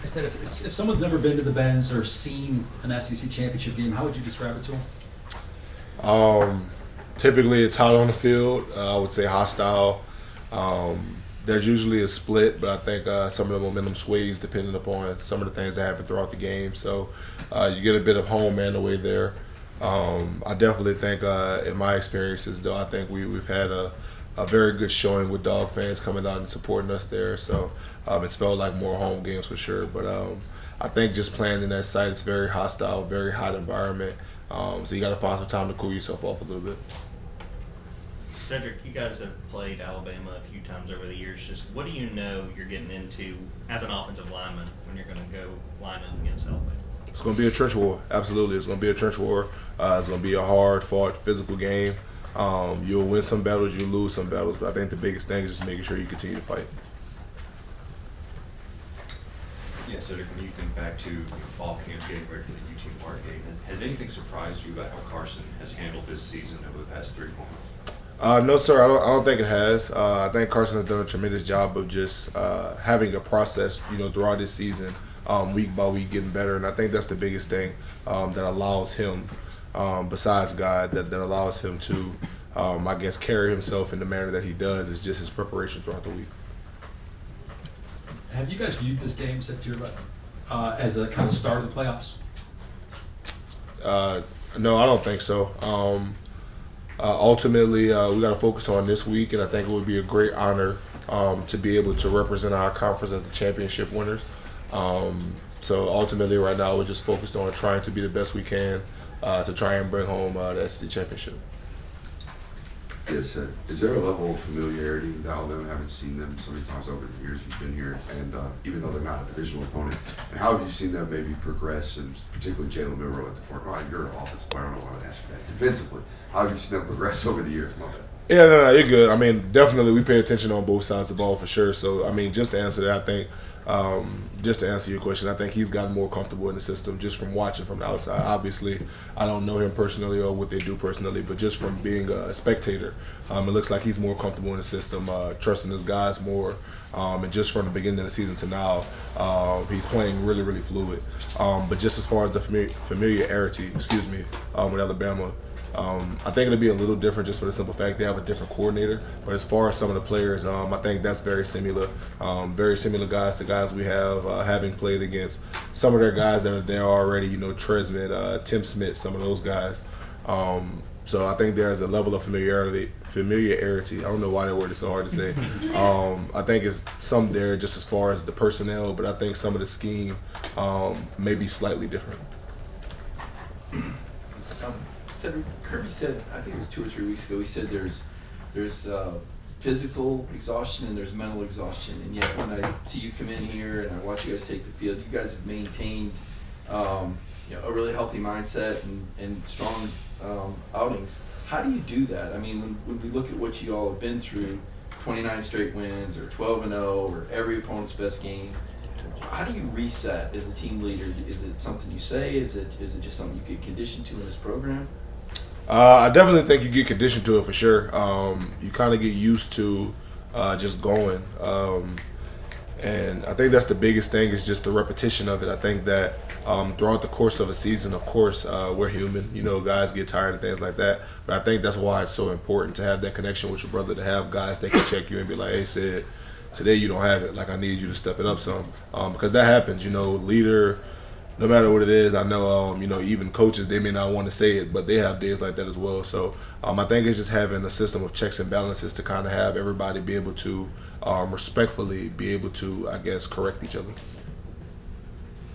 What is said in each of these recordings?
said, if someone's never been to the Benz or seen an SEC championship game, how would you describe it to them? Typically, it's hot on the field. I would say hostile. There's usually a split, but I think some of the momentum sways depending upon some of the things that happen throughout the game. So you get a bit of home and away there. I definitely think, in my experiences, though, I think we've had a very good showing with Dog fans coming out and supporting us there. So it's felt like more home games for sure. But I think just playing in that site, it's very hostile, very hot environment. So you got to find some time to cool yourself off a little bit. Sedrick, you guys have played Alabama a few times over the years. Just what do you know you're getting into as an offensive lineman when you're going to go line up against Alabama? It's going to be a trench war. Absolutely. It's going to be a trench war. It's going to be a hard-fought, physical game. You'll win some battles, you'll lose some battles, but I think the biggest thing is just making sure you continue to fight. Yeah, Sedrick, when you think back to fall camp getting ready for the UT Mark game, has anything surprised you about how Carson has handled this season over the past 3 4 months? No, sir. I don't think it has. I think Carson has done a tremendous job of just having a process, throughout this season, week by week, getting better. And I think that's the biggest thing that allows him, besides God, that allows him to, carry himself in the manner that he does, is just his preparation throughout the week. Have you guys viewed this game, set to your left, as a kind of start of the playoffs? No, I don't think so. Ultimately, we got to focus on this week, and I think it would be a great honor to be able to represent our conference as the championship winners. So ultimately, right now, we're just focused on trying to be the best we can to try and bring home the SEC championship. Yes, sir. Is there a level of familiarity with Alabama, having seen them so many times over the years you've been here, and even though they're not a divisional opponent, and how have you seen them maybe progress, and particularly Jalen Milroe at the point? Well, you're an offensive player, I don't know why I ask you that. Defensively, how have you seen them progress over the years? My bad. Yeah, no, you're good. I mean, definitely we pay attention on both sides of the ball for sure. So, I mean, just to answer that, I think, just to answer your question, I think he's gotten more comfortable in the system just from watching from the outside. Obviously, I don't know him personally or what they do personally, but just from being a spectator, it looks like he's more comfortable in the system, trusting his guys more. And just from the beginning of the season to now, he's playing really, really fluid. But just as far as the familiarity, with Alabama, I think it'll be a little different just for the simple fact they have a different coordinator. But as far as some of the players, I think that's very similar. Very similar guys to guys we have, having played against some of their guys that are there already, Tresman, Tim Smith, some of those guys. So I think there's a level of familiarity. I don't know why that word is so hard to say. I think it's some there just as far as the personnel, but I think some of the scheme may be slightly different. Kirby said, I think it was 2 or 3 weeks ago, he said there's physical exhaustion and there's mental exhaustion. And yet when I see you come in here and I watch you guys take the field, you guys have maintained a really healthy mindset and strong outings. How do you do that? I mean, when we look at what you all have been through, 29 straight wins or 12-0 or every opponent's best game, how do you reset as a team leader? Is it something you say? Is it just something you get conditioned to in this program? I definitely think you get conditioned to it for sure. You kind of get used to just going. And I think that's the biggest thing is just the repetition of it. I think that throughout the course of a season, of course, we're human. Guys get tired and things like that. But I think that's why it's so important to have that connection with your brother, to have guys that can check you and be like, hey, Sid, today you don't have it. Like, I need you to step it up some. Because that happens, leader, no matter what it is. I know, even coaches, they may not want to say it, but they have days like that as well. So I think it's just having a system of checks and balances to kind of have everybody be able to respectfully be able to, correct each other.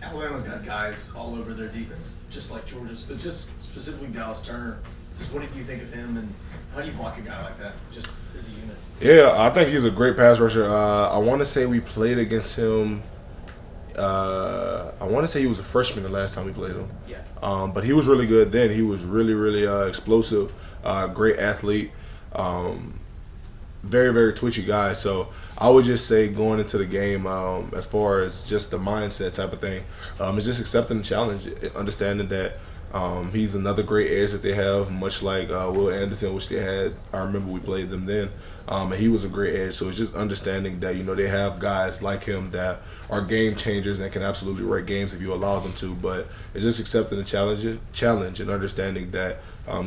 Alabama's got guys all over their defense, just like Georgia's, but just specifically Dallas Turner. Just what do you think of him, and how do you block a guy like that, just as a unit? Yeah, I think he's a great pass rusher. I want to say we played against him. I want to say he was a freshman the last time we played him. Yeah. But he was really good then. He was really, really explosive, great athlete, very, very twitchy guy. So I would just say going into the game, as far as just the mindset type of thing, is just accepting the challenge, understanding that He's another great edge that they have, much like Will Anderson, which they had. I remember we played them then, and he was a great edge. So it's just understanding that they have guys like him that are game changers and can absolutely wreck games if you allow them to. But it's just accepting the challenge and understanding that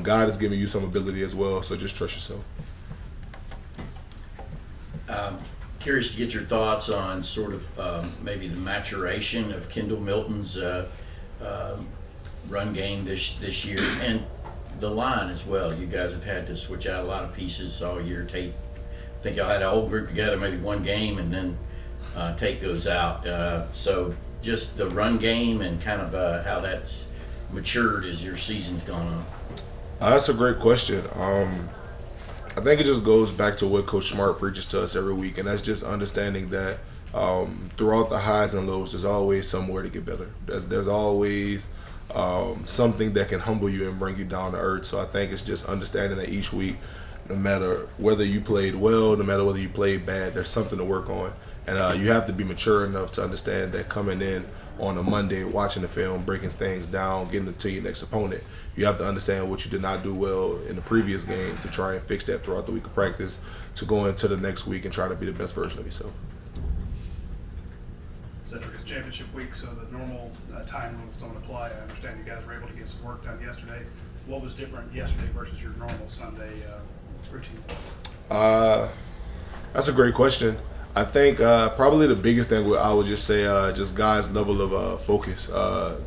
God is giving you some ability as well. So just trust yourself. Curious to get your thoughts on sort of maybe the maturation of Kendall Miltons' run game this year, and the line as well. You guys have had to switch out a lot of pieces all year. I think y'all had a whole group together, maybe one game, and then Tate goes out. So just the run game and kind of how that's matured as your season's gone on. That's a great question. I think it just goes back to what Coach Smart preaches to us every week, and that's just understanding that throughout the highs and lows, there's always somewhere to get better. There's always something that can humble you and bring you down to earth. So I think it's just understanding that each week, no matter whether you played well, no matter whether you played bad, there's something to work on. And you have to be mature enough to understand that coming in on a Monday, watching the film, breaking things down, getting it to your next opponent, you have to understand what you did not do well in the previous game to try and fix that throughout the week of practice, to go into the next week and try to be the best version of yourself. Sedrick, it's championship week, so the normal time rules don't apply. I understand you guys were able to get some work done yesterday. What was different yesterday versus your normal Sunday routine? That's a great question. I think probably the biggest thing I would just say just guys' level of focus,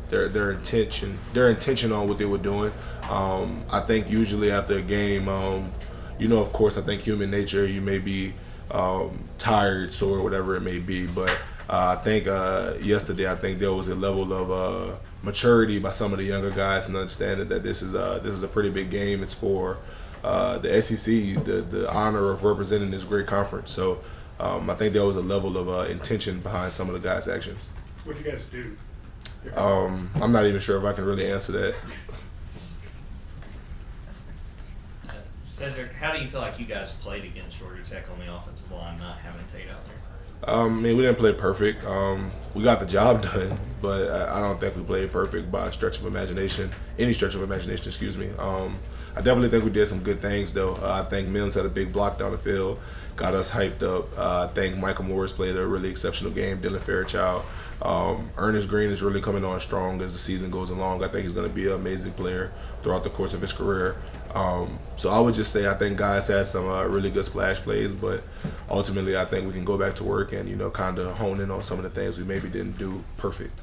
their intention on what they were doing. I think usually after a game, of course, I think human nature, you may be tired, sore, whatever it may be, but I think yesterday, I think there was a level of maturity by some of the younger guys and understanding that this is a pretty big game. It's for the SEC, the honor of representing this great conference. So I think there was a level of intention behind some of the guys' actions. What'd you guys do? I'm not even sure if I can really answer that. Sedrick, how do you feel like you guys played against Georgia Tech on the offensive line, not having Tate out there? We didn't play perfect. We got the job done, but I don't think we played perfect by any stretch of imagination, excuse me. I definitely think we did some good things, though. I think Mims had a big block down the field, got us hyped up. I think Michael Morris played a really exceptional game, Dylan Fairchild. Ernest Green is really coming on strong as the season goes along. I think he's going to be an amazing player throughout the course of his career. So I would just say I think guys had some really good splash plays, but ultimately I think we can go back to work and, kind of hone in on some of the things we maybe didn't do perfect.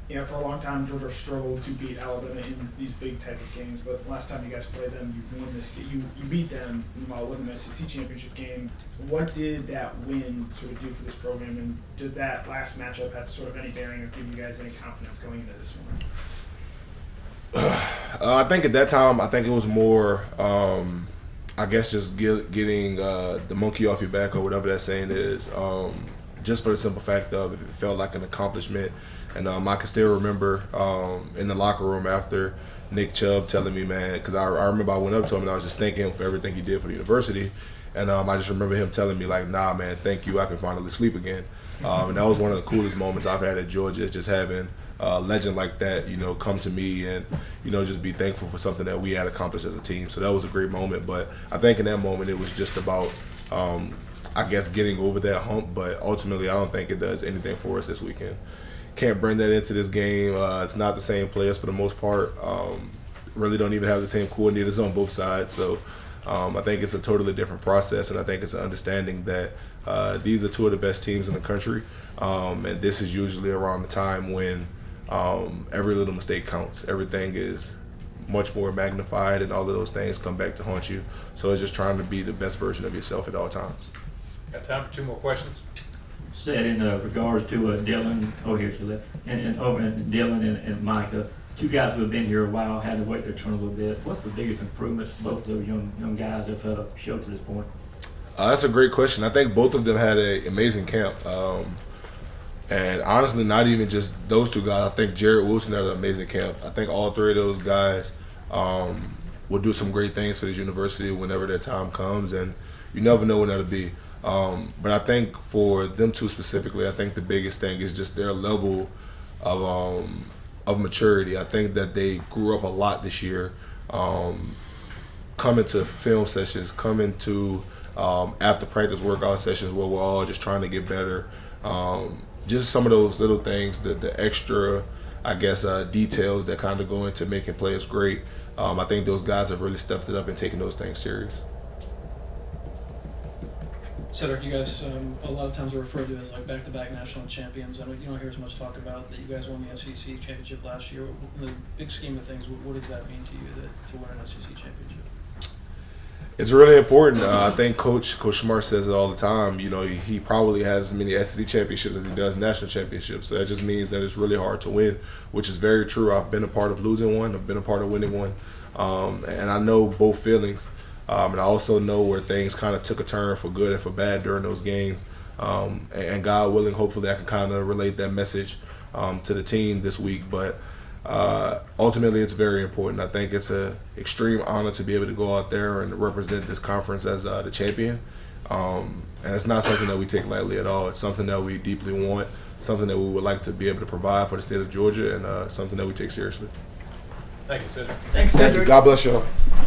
Yeah, for a long time, Georgia struggled to beat Alabama in these big type of games. But last time you guys played them, you won this. You beat them while it wasn't an SEC championship game. What did that win sort of do for this program, and does that last matchup have sort of any bearing or give you guys any confidence going into this one? I think at that time, I think it was more, I guess, just getting the monkey off your back or whatever that saying is. Just for the simple fact of it felt like an accomplishment. And I can still remember in the locker room after Nick Chubb telling me, man, because I remember I went up to him and I was just thanking him for everything he did for the university. And I just remember him telling me, like, nah, man, thank you. I can finally sleep again. And that was one of the coolest moments I've had at Georgia, is just having a legend like that, come to me and, just be thankful for something that we had accomplished as a team. So that was a great moment. But I think in that moment it was just about, I guess, getting over that hump. But ultimately I don't think it does anything for us this weekend. Can't bring that into this game. It's not the same players for the most part. Really don't even have the same coordinators on both sides. So I think it's a totally different process, and I think it's an understanding that these are two of the best teams in the country, and this is usually around the time when every little mistake counts. Everything is much more magnified, and all of those things come back to haunt you. So it's just trying to be the best version of yourself at all times. Got time for two more questions? Said in regards to Dylan, here's your left, and Dylan and Micah, two guys who have been here a while, had to wait their turn a little bit. What's the biggest improvements both those young guys have showed to this point? That's a great question. I think both of them had an amazing camp. And honestly, not even just those two guys. I think Jared Wilson had an amazing camp. I think all three of those guys will do some great things for this university whenever their time comes, and you never know when that'll be. But I think for them two specifically, I think the biggest thing is just their level of maturity. I think that they grew up a lot this year. Coming to film sessions, coming to after practice workout sessions where we're all just trying to get better. Just some of those little things, the extra, I guess, details that kind of go into making players great. I think those guys have really stepped it up and taken those things serious. Sedrick, you guys a lot of times are referred to as like back-to-back national champions. I know you don't hear as much talk about that you guys won the SEC championship last year. In the big scheme of things, what does that mean to you to win an SEC championship? It's really important. I think Coach Smart says it all the time. You know, he probably has as many SEC championships as he does national championships. So that just means that it's really hard to win, which is very true. I've been a part of losing one. I've been a part of winning one. And I know both feelings. And I also know where things kind of took a turn for good and for bad during those games. And God willing, hopefully I can kind of relate that message to the team this week. But ultimately, it's very important. I think it's an extreme honor to be able to go out there and represent this conference as the champion. And it's not something that we take lightly at all. It's something that we deeply want, something that we would like to be able to provide for the state of Georgia, and something that we take seriously. Thank you, Sedrick. Thanks, Thank you. Sedrick. God bless y'all.